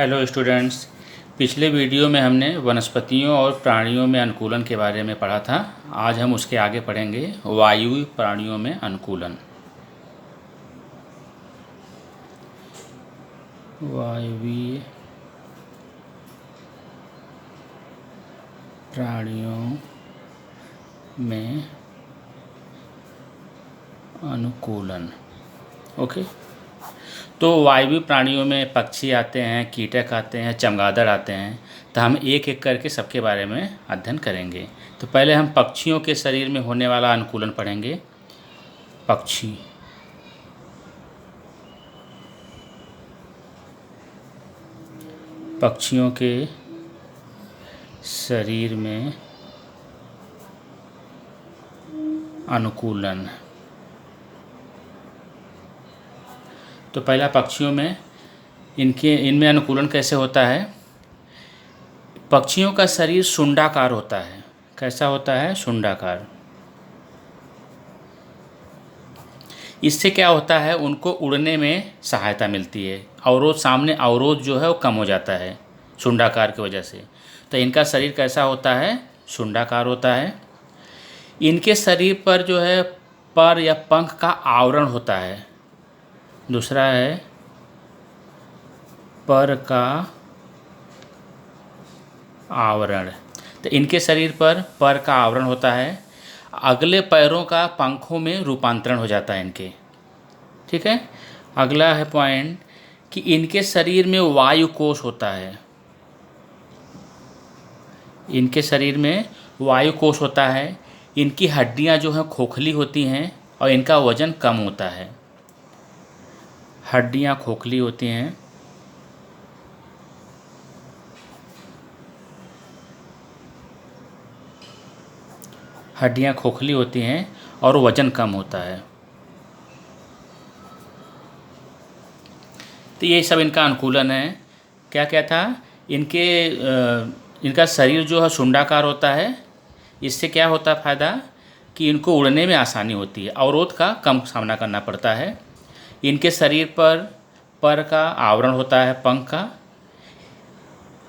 Hello students. पिछले video में हमने वनस्पतियों और प्राणियों में अनुकूलन के बारे में पढ़ा था। आज हम उसके आगे पढ़ेंगे वायवीय प्राणियों में अनुकूलन। वायवीय प्राणियों में अनुकूलन। ओके, तो वायवीय प्राणियों में पक्षी आते हैं, कीटक आते हैं, चमगादड़ आते हैं। तो हम एक एक करके सबके बारे में अध्ययन करेंगे। तो पहले हम पक्षियों के शरीर में होने वाला अनुकूलन पढ़ेंगे। पक्षियों के शरीर में अनुकूलन। तो पहला पक्षियों में इनमें अनुकूलन कैसे होता है। पक्षियों का शरीर शुंडाकार होता है। कैसा होता है? शुंडाकार। इससे क्या होता है, उनको उड़ने में सहायता मिलती है। अवरोध जो है वो कम हो जाता है शुंडाकार की वजह से। तो इनका शरीर कैसा होता है? शुंडाकार होता है। इनके शरीर पर जो है पर या पंख का आवरण होता है। दूसरा है पर का आवरण। तो इनके शरीर पर का आवरण होता है। अगले पैरों का पंखों में रूपांतरण हो जाता है इनके। ठीक है। अगला है पॉइंट कि इनके शरीर में वायु कोश होता है। इनके शरीर में वायु कोश होता है। इनकी हड्डियां जो हैं खोखली होती हैं और इनका वजन कम होता है। हड्डियां खोखली होती हैं। हड्डियां खोखली होती हैं और वजन कम होता है। तो ये सब इनका अनुकूलन है। क्या क्या था? इनका शरीर जो है शुंडाकार होता है। इससे क्या होता है फ़ायदा कि इनको उड़ने में आसानी होती है, अवरोध का कम सामना करना पड़ता है। इनके शरीर पर का आवरण होता है, पंख का।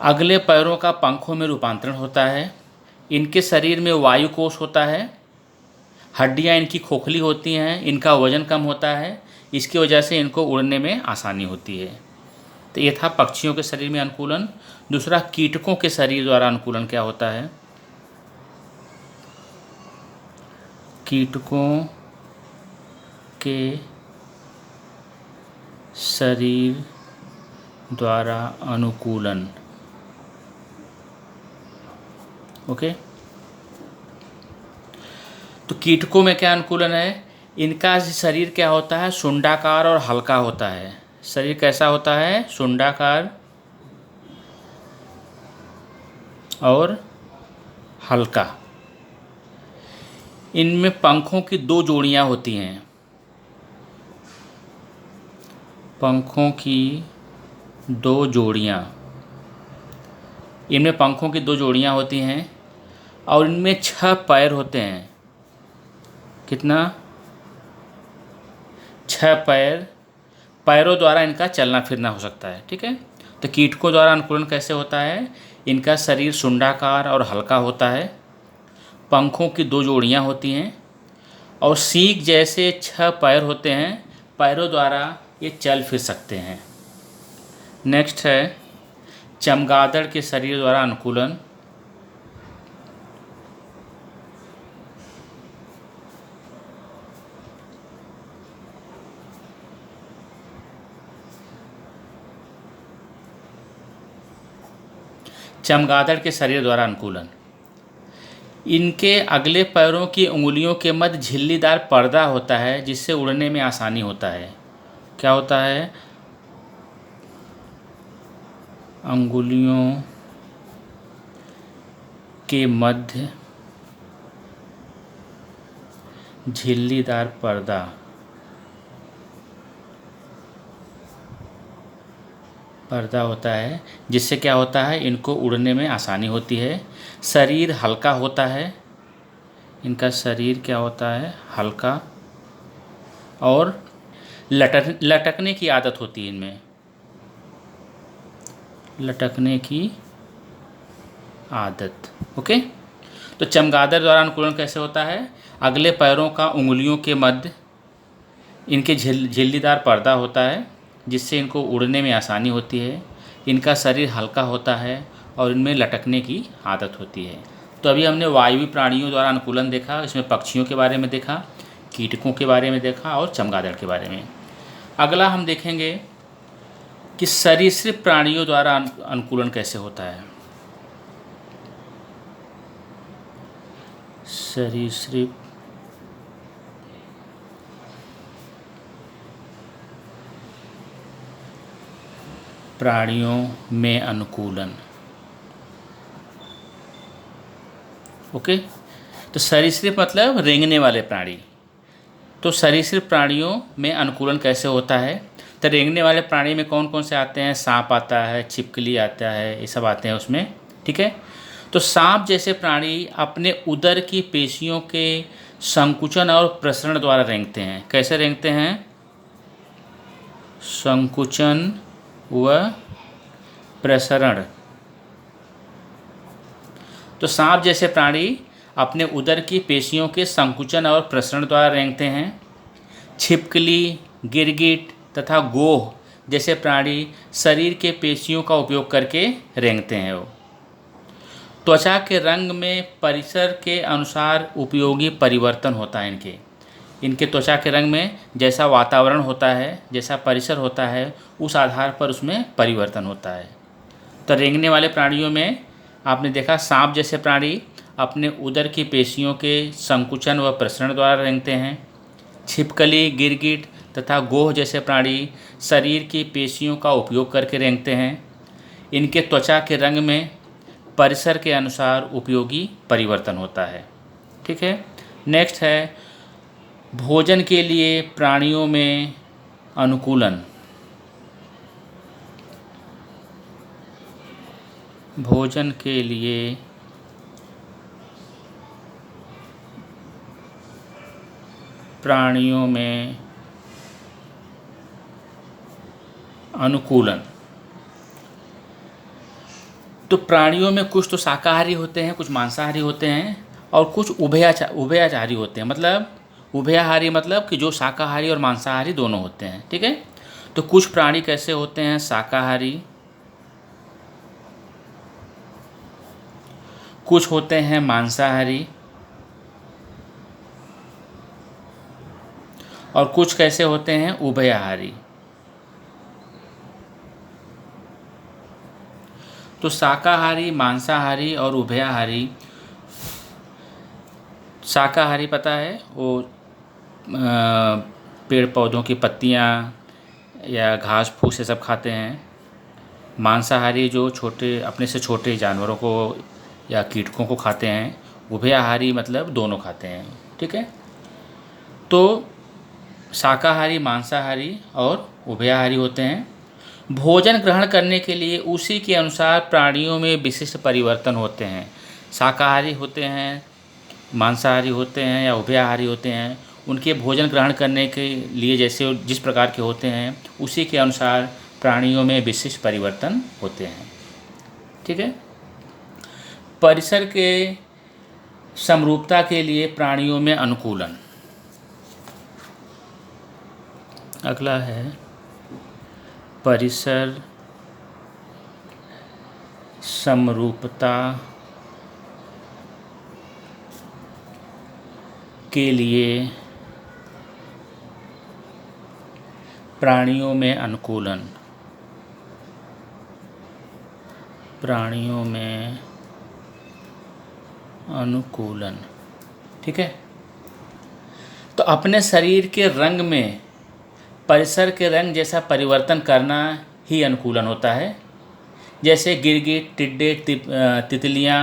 अगले पैरों का पंखों में रूपांतरण होता है। इनके शरीर में वायु कोश होता है। हड्डियां इनकी खोखली होती हैं। इनका वजन कम होता है। इसकी वजह से इनको उड़ने में आसानी होती है। तो ये था पक्षियों के शरीर में अनुकूलन। दूसरा, कीटकों के शरीर द्वारा अनुकूलन क्या होता है। कीटकों के शरीर द्वारा अनुकूलन। ओके, तो कीटकों में क्या अनुकूलन है? इनका शरीर क्या होता है? शुंडाकार और हल्का होता है। शरीर कैसा होता है? शुंडाकार और हल्का। इनमें पंखों की दो जोड़ियां होती हैं। पंखों की दो जोड़ियां। इनमें पंखों की दो जोड़ियां होती हैं और इनमें 6 पैर होते हैं। कितना? 6 पैर। पैरों द्वारा इनका चलना फिरना हो सकता है। ठीक है। तो कीटकों द्वारा अनुकूलन कैसे होता है? इनका शरीर शुंडाकार और हल्का होता है। पंखों की दो जोड़ियां होती हैं और सींग जैसे 6 पैर होते हैं। पैरों द्वारा ये चल फिर सकते हैं। नेक्स्ट है चमगादड़ के शरीर द्वारा अनुकूलन। चमगादड़ के शरीर द्वारा अनुकूलन। इनके अगले पैरों की उंगलियों के मध्य झिल्लीदार पर्दा होता है जिससे उड़ने में आसानी होता है। क्या होता है? अंगुलियों के मध्य झिल्लीदार पर्दा होता है जिससे क्या होता है? इनको उड़ने में आसानी होती है। शरीर हल्का होता है। इनका शरीर क्या होता है? हल्का और लटकने की आदत होती है इनमें। लटकने की आदत। ओके। तो चमगादड़ द्वारा अनुकूलन कैसे होता है? अगले पैरों का उंगलियों के मध्य इनके झिल्लीदार पर्दा होता है, जिससे इनको उड़ने में आसानी होती है। इनका शरीर हल्का होता है और इनमें लटकने की आदत होती है। तो अभी हमने वायवीय प्राणियों द्वारा अनुकूलन देखा, इसमें पक्षियों के बारे में देखा, कीटकों के बारे में देखा और चमगादड़ के बारे में। अगला हम देखेंगे कि सरीसृप प्राणियों द्वारा अनुकूलन कैसे होता है। सरीसृप प्राणियों में अनुकूलन। ओके। तो सरीसृप मतलब रेंगने वाले प्राणी। तो सरीसृप प्राणियों में अनुकूलन कैसे होता है? तो रेंगने वाले प्राणी में कौन कौन से आते हैं? सांप आता है, छिपकली आता है, ये सब आते हैं उसमें। ठीक है। तो सांप जैसे प्राणी अपने उदर की पेशियों के संकुचन और प्रसरण द्वारा रेंगते हैं। कैसे रेंगते हैं? संकुचन व प्रसरण। तो सांप जैसे प्राणी अपने उदर की पेशियों के संकुचन और प्रसरण द्वारा रेंगते हैं। छिपकली, गिरगिट तथा गोह जैसे प्राणी शरीर के पेशियों का उपयोग करके रेंगते हैं। वो त्वचा के रंग में परिसर के अनुसार उपयोगी परिवर्तन होता है इनके त्वचा के रंग में जैसा वातावरण होता है, जैसा परिसर होता है, उस आधार पर उसमें परिवर्तन होता है। तो रेंगने वाले प्राणियों में आपने देखा सांप जैसे प्राणी अपने उदर की पेशियों के संकुचन व प्रसरण द्वारा रेंगते हैं। छिपकली, गिरगिट तथा गोह जैसे प्राणी शरीर की पेशियों का उपयोग करके रेंगते हैं। इनके त्वचा के रंग में परिसर के अनुसार उपयोगी परिवर्तन होता है। ठीक है। नेक्स्ट है भोजन के लिए प्राणियों में अनुकूलन। भोजन के लिए प्राणियों में अनुकूलन। तो प्राणियों में कुछ तो शाकाहारी होते हैं, कुछ मांसाहारी होते हैं और कुछ उभयचारी होते हैं। मतलब उभयहारी मतलब कि जो शाकाहारी और मांसाहारी दोनों होते हैं। ठीक है। तो कुछ प्राणी कैसे होते हैं? शाकाहारी, कुछ होते हैं मांसाहारी और कुछ कैसे होते हैं? उभयहारी। तो शाकाहारी, मांसाहारी और उभयहारी। शाकाहारी पता है वो पेड़ पौधों की पत्तियां या घास फूस ये सब खाते हैं। मांसाहारी जो अपने से छोटे जानवरों को या कीटकों को खाते हैं। उभयहारी मतलब दोनों खाते हैं। ठीक है। तो शाकाहारी, मांसाहारी और उभयहारी होते हैं। भोजन ग्रहण करने के लिए उसी के अनुसार प्राणियों में विशिष्ट परिवर्तन होते हैं। शाकाहारी होते हैं, मांसाहारी होते हैं या उभयहारी होते हैं, उनके भोजन ग्रहण करने के लिए जैसे जिस प्रकार के होते हैं उसी के अनुसार प्राणियों में विशिष्ट परिवर्तन होते हैं। ठीक है। परिसर के समरूपता के लिए प्राणियों में अनुकूलन। अगला है परिसर समरूपता के लिए प्राणियों में अनुकूलन। प्राणियों में अनुकूलन। ठीक है। तो अपने शरीर के रंग में परिसर के रंग जैसा परिवर्तन करना ही अनुकूलन होता है। जैसे गिरगिट, टिड्डे, तितलियाँ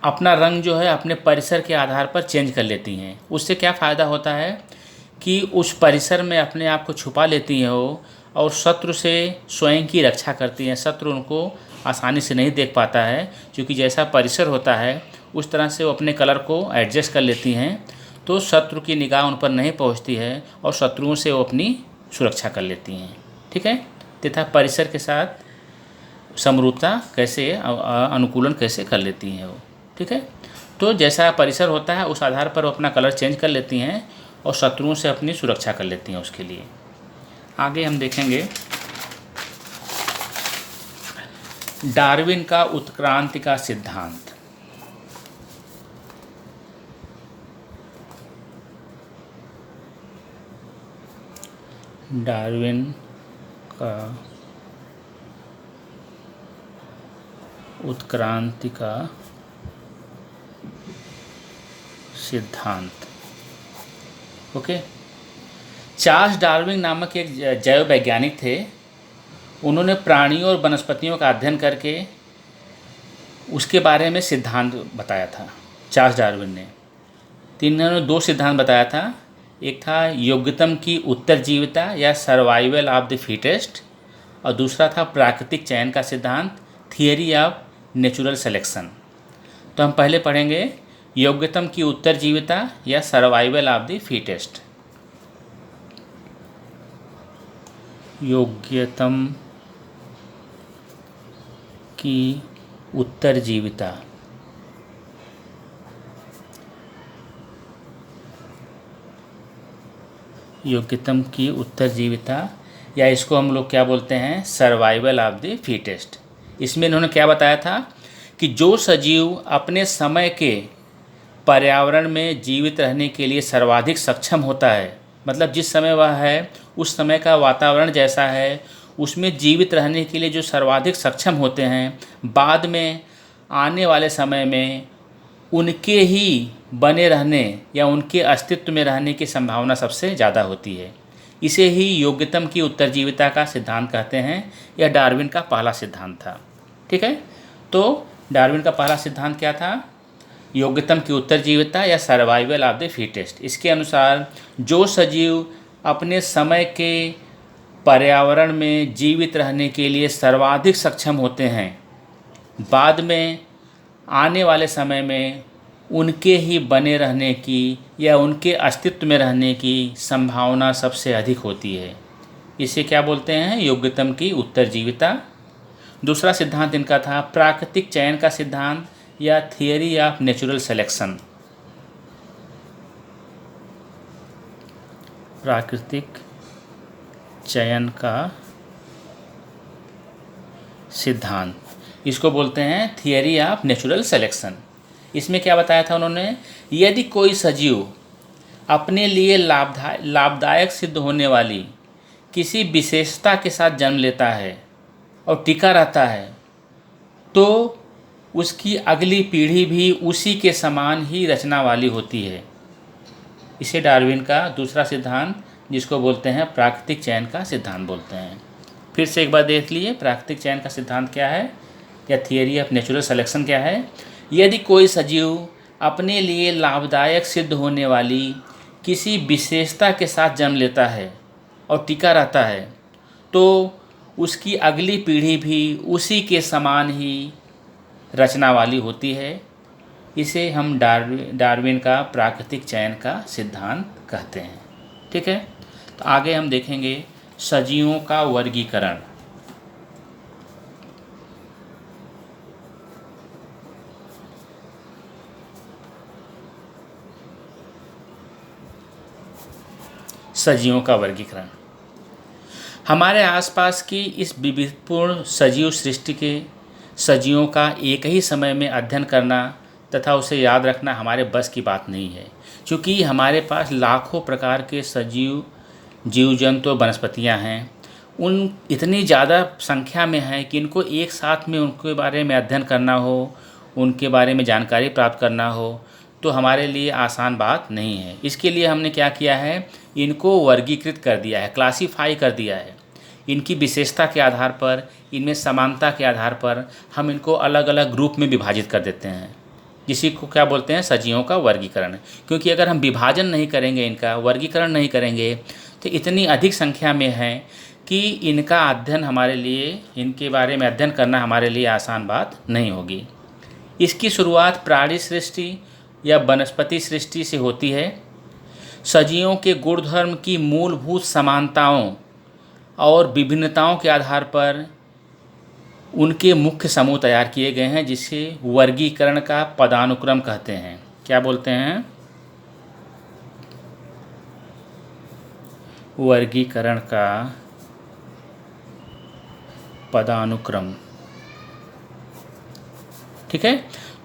अपना रंग जो है अपने परिसर के आधार पर चेंज कर लेती हैं। उससे क्या फ़ायदा होता है कि उस परिसर में अपने आप को छुपा लेती हैं वो और शत्रु से स्वयं की रक्षा करती हैं। शत्रु उनको आसानी से नहीं देख पाता है, क्योंकि जैसा परिसर होता है उस तरह से वो अपने कलर को एडजस्ट कर लेती हैं, तो शत्रु की निगाह उन पर नहीं पहुंचती है और शत्रुओं से वो अपनी सुरक्षा कर लेती हैं। ठीक है। तथा परिसर के साथ समरूपता कैसे अनुकूलन कैसे कर लेती हैं वो, ठीक है। तो जैसा परिसर होता है उस आधार पर वो अपना कलर चेंज कर लेती हैं और शत्रुओं से अपनी सुरक्षा कर लेती हैं उसके लिए। आगे हम देखेंगे डार्विन का उत्क्रांति का सिद्धांत। डार्विन का उत्क्रांति का सिद्धांत। ओके, चार्ल्स डार्विन नामक एक जैव वैज्ञानिक थे। उन्होंने प्राणियों और वनस्पतियों का अध्ययन करके उसके बारे में सिद्धांत बताया था चार्ल्स डार्विन ने। तो इन्होंने 2 सिद्धांत बताया था। एक था योग्यतम की उत्तरजीविता या सर्वाइवल ऑफ द फिटेस्ट, और दूसरा था प्राकृतिक चयन का सिद्धांत, थियरी ऑफ नेचुरल सिलेक्शन। तो हम पहले पढ़ेंगे योग्यतम की उत्तरजीविता या सर्वाइवल ऑफ द फिटेस्ट। योग्यतम की उत्तरजीविता। योग्यतम की उत्तरजीविता, या इसको हम लोग क्या बोलते हैं, सर्वाइवल ऑफ द फिटेस्ट। इसमें इन्होंने क्या बताया था कि जो सजीव अपने समय के पर्यावरण में जीवित रहने के लिए सर्वाधिक सक्षम होता है, मतलब जिस समय वह है उस समय का वातावरण जैसा है उसमें जीवित रहने के लिए जो सर्वाधिक सक्षम होते हैं, बाद में आने वाले समय में उनके ही बने रहने या उनके अस्तित्व में रहने की संभावना सबसे ज़्यादा होती है। इसे ही योग्यतम की उत्तरजीविता का सिद्धांत कहते हैं। यह डार्विन का पहला सिद्धांत था, ठीक है। तो डार्विन का पहला सिद्धांत क्या था, योग्यतम की उत्तरजीविता या सर्वाइवल ऑफ द फिटेस्ट। इसके अनुसार जो सजीव अपने समय के पर्यावरण में जीवित रहने के लिए सर्वाधिक सक्षम होते हैं, बाद में आने वाले समय में उनके ही बने रहने की या उनके अस्तित्व में रहने की संभावना सबसे अधिक होती है। इसे क्या बोलते हैं, योग्यतम की उत्तरजीविता। दूसरा सिद्धांत इनका था प्राकृतिक चयन का सिद्धांत या थियरी ऑफ नेचुरल सिलेक्शन। प्राकृतिक चयन का सिद्धांत, इसको बोलते हैं थियरी ऑफ नेचुरल सिलेक्शन। इसमें क्या बताया था उन्होंने, यदि कोई सजीव अपने लिए लाभदायक सिद्ध होने वाली किसी विशेषता के साथ जन्म लेता है और टिका रहता है, तो उसकी अगली पीढ़ी भी उसी के समान ही रचना वाली होती है। इसे डार्विन का दूसरा सिद्धांत, जिसको बोलते हैं प्राकृतिक चयन का सिद्धांत बोलते हैं। फिर से एक बार देख लिए, प्राकृतिक चयन का सिद्धांत क्या है या थियरी ऑफ नेचुरल सिलेक्शन क्या है। यदि कोई सजीव अपने लिए लाभदायक सिद्ध होने वाली किसी विशेषता के साथ जन्म लेता है और टिका रहता है, तो उसकी अगली पीढ़ी भी उसी के समान ही रचना वाली होती है। इसे हम डार्विन का प्राकृतिक चयन का सिद्धांत कहते हैं, ठीक है। तो आगे हम देखेंगे सजीवों का वर्गीकरण। सजीवों का वर्गीकरण हमारे आसपास की इस विविधपूर्ण सजीव सृष्टि के सजीवों का एक ही समय में अध्ययन करना तथा उसे याद रखना हमारे बस की बात नहीं है, क्योंकि हमारे पास लाखों प्रकार के सजीव जीव जंतु और वनस्पतियाँ हैं। उन इतनी ज़्यादा संख्या में हैं कि इनको एक साथ में उनके बारे में अध्ययन करना हो, उनके बारे में जानकारी प्राप्त करना हो, तो हमारे लिए आसान बात नहीं है। इसके लिए हमने क्या किया है, इनको वर्गीकृत कर दिया है, क्लासीफाई कर दिया है। इनकी विशेषता के आधार पर, इनमें समानता के आधार पर हम इनको अलग अलग ग्रुप में विभाजित कर देते हैं, जिसी को क्या बोलते हैं, सजीवों का वर्गीकरण। क्योंकि अगर हम विभाजन नहीं करेंगे, इनका वर्गीकरण नहीं करेंगे, तो इतनी अधिक संख्या में है कि इनका अध्ययन हमारे लिए, इनके बारे में अध्ययन करना हमारे लिए आसान बात नहीं होगी। इसकी शुरुआत प्राणी सृष्टि या वनस्पति सृष्टि से होती है। सजीवों के गुणधर्म की मूलभूत समानताओं और विभिन्नताओं के आधार पर उनके मुख्य समूह तैयार किए गए हैं, जिसे वर्गीकरण का पदानुक्रम कहते हैं। क्या बोलते हैं? वर्गीकरण का पदानुक्रम। ठीक है।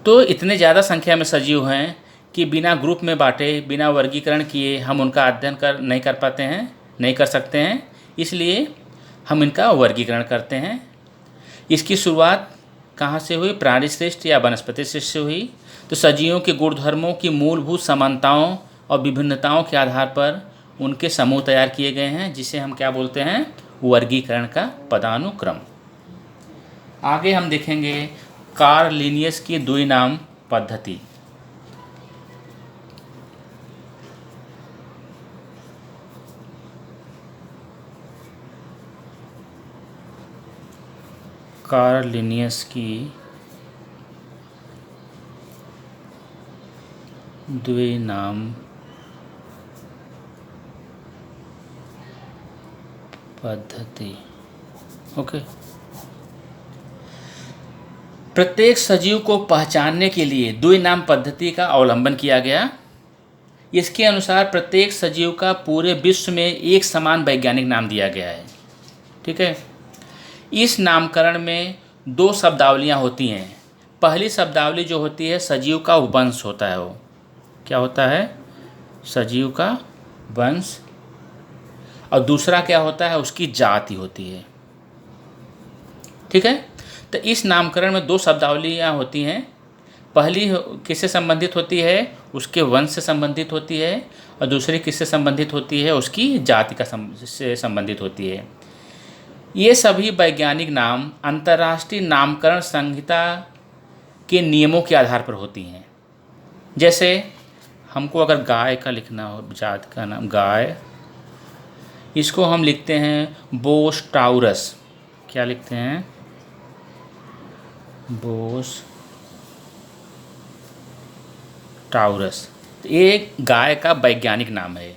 तो इतने ज़्यादा संख्या में सजीव हैं कि बिना ग्रुप में बांटे, बिना वर्गीकरण किए हम उनका अध्ययन नहीं कर पाते हैं, नहीं कर सकते हैं। इसलिए हम इनका वर्गीकरण करते हैं। इसकी शुरुआत कहाँ से हुई? प्राणी श्रेष्ठ या वनस्पति श्रेष्ठ से हुई। तो सजीवों के गुणधर्मों की मूलभूत समानताओं और विभिन्नताओं के आधार पर उनके समूह तैयार किए गए हैं, जिसे हम क्या बोलते हैं? वर्गीकरण का पदानुक्रम। आगे हम देखेंगे कार्ल लिनियस की द्विनाम पद्धति। कार्ल लिनियस की द्विनाम पद्धति। ओके। प्रत्येक सजीव को पहचानने के लिए द्विनाम पद्धति का अवलंबन किया गया। इसके अनुसार प्रत्येक सजीव का पूरे विश्व में एक समान वैज्ञानिक नाम दिया गया है। ठीक है। इस नामकरण में दो शब्दावलियाँ होती हैं। पहली शब्दावली जो होती है सजीव का वंश होता है। वो क्या होता है? सजीव का वंश। और दूसरा क्या होता है? उसकी जाति होती है। ठीक है। तो इस नामकरण में दो शब्दावलियाँ होती हैं। पहली किससे संबंधित होती है? उसके वंश से संबंधित होती है। और दूसरी किससे संबंधित होती है? उसकी जाति से संबंधित होती है। ये सभी वैज्ञानिक नाम अंतर्राष्ट्रीय नामकरण संहिता के नियमों के आधार पर होती हैं। जैसे हमको अगर गाय का लिखना हो, जात का नाम गाय, इसको हम लिखते हैं बोस टाउरस। क्या लिखते हैं? बोस टाउरस। तो ये गाय का वैज्ञानिक नाम है।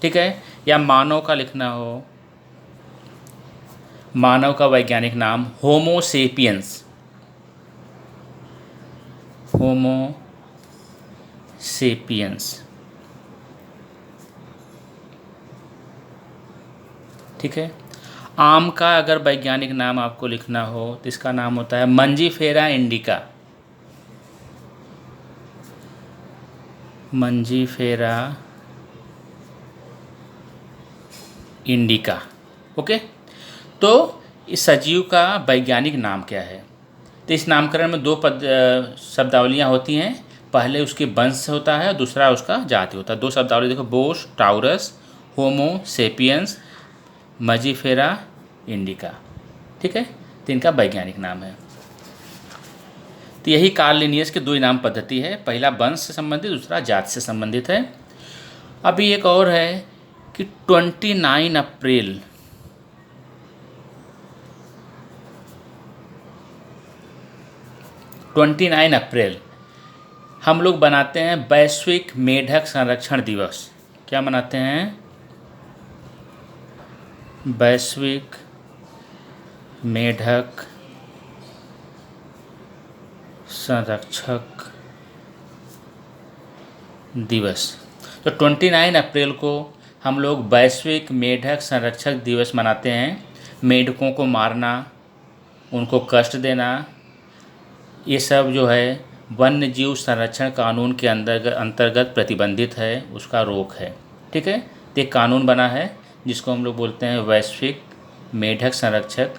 ठीक है। या मानव का लिखना हो, मानव का वैज्ञानिक नाम होमो सेपियंस। होमो सेपियंस। ठीक है। आम का अगर वैज्ञानिक नाम आपको लिखना हो तो इसका नाम होता है मंजीफेरा इंडिका। मंजीफेरा इंडिका। ओके। तो इस सजीव का वैज्ञानिक नाम क्या है? तो इस नामकरण में दो शब्दावलियाँ होती हैं। पहले उसके वंश होता है, दूसरा उसका जाति होता है। दो शब्दावली देखो, बोस टाउरस, होमो सेपियंस, मजीफेरा इंडिका। ठीक है। तो इनका वैज्ञानिक नाम है। तो यही कार्ल लिनियस की द्विनाम पद्धति है। पहला वंश से संबंधित, दूसरा जाति से संबंधित है। अभी एक और है कि 29 अप्रैल 29 अप्रैल हम लोग बनाते हैं वैश्विक मेढक संरक्षण दिवस। क्या मनाते हैं? वैश्विक मेढक संरक्षक दिवस। तो 29 अप्रैल को हम लोग वैश्विक मेढक संरक्षक दिवस मनाते हैं। मेढकों को मारना, उनको कष्ट देना, ये सब जो है वन्य जीव संरक्षण कानून के अंतर्गत प्रतिबंधित है, उसका रोक है। ठीक है। तो एक कानून बना है जिसको हम लोग बोलते हैं वैश्विक मेढक संरक्षक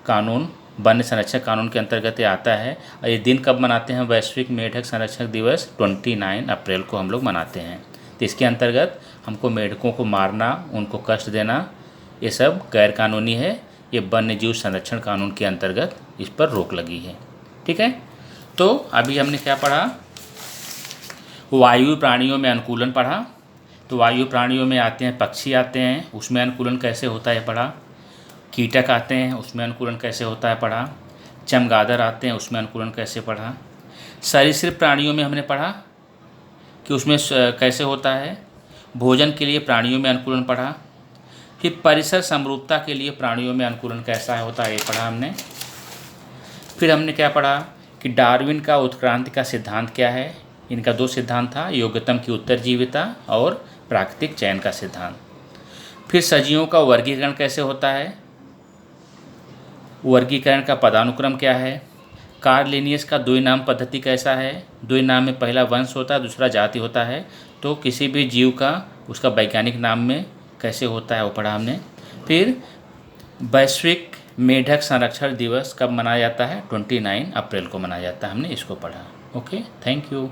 कानून। वन्य संरक्षक कानून के अंतर्गत ये आता है। और ये दिन कब मनाते हैं? वैश्विक मेढक संरक्षक दिवस 29 अप्रैल को हम लोग मनाते हैं। तो इसके अंतर्गत हमको मेढकों को मारना, उनको कष्ट देना, ये सब गैरकानूनी है। ये वन्य जीव संरक्षण कानून के अंतर्गत इस पर रोक लगी है। ठीक है। तो अभी हमने क्या पढ़ा? वायु प्राणियों में अनुकूलन पढ़ा। तो वायु प्राणियों में आते हैं पक्षी आते हैं, उसमें अनुकूलन कैसे होता है पढ़ा। कीटक आते हैं, उसमें अनुकूलन कैसे होता है पढ़ा। चमगादड़ आते हैं, उसमें अनुकूलन कैसे पढ़ा। सरीसृप प्राणियों में हमने पढ़ा कि उसमें कैसे होता है। भोजन के लिए प्राणियों में अनुकूलन पढ़ा। फिर परिसर समरूपता के लिए प्राणियों में अनुकूलन कैसा होता है ये पढ़ा हमने। फिर हमने क्या पढ़ा कि डार्विन का उत्क्रांति का सिद्धांत क्या है। इनका दो सिद्धांत था, योग्यतम की उत्तरजीविता और प्राकृतिक चयन का सिद्धांत। फिर सजीवों का वर्गीकरण कैसे होता है, वर्गीकरण का पदानुक्रम क्या है। कार्ल लिनियस का द्विनाम पद्धति कैसा है, द्विनाम में पहला वंश होता है, दूसरा जाति होता है। तो किसी भी जीव का उसका वैज्ञानिक नाम में कैसे होता है वो पढ़ा हमने। फिर वैश्विक मेढक संरक्षण दिवस कब मनाया जाता है, 29 अप्रैल को मनाया जाता है, हमने इसको पढ़ा। Okay, thank you.